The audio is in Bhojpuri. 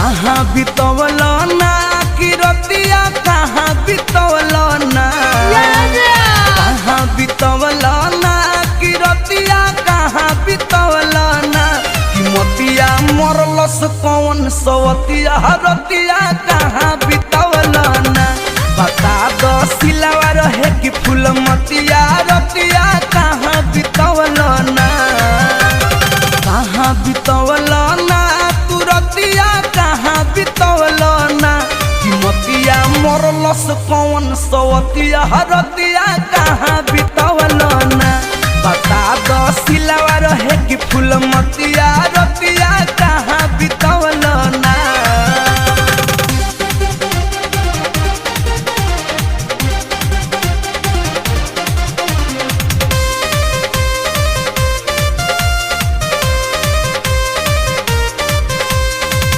कहाँ बितवल ना कि रतिया कहाँ बितवल ना कहाँ बितवल ना कि रतिया कहाँ बितवल ना कि मोतिया मरलस कौन सवतिया रतिया कहाँ बितवल ना बता दो सिलावा रहे कि फूल मतिया रतिया कहाँ बितवल ना कहाँ बितवल ना तू रतिया कहाँ बितवल ना कि मोतिया मरलस कौन सवतिया रतिया कहाँ बितवल ना बता दो सिलावा रहे कि फूल मतिया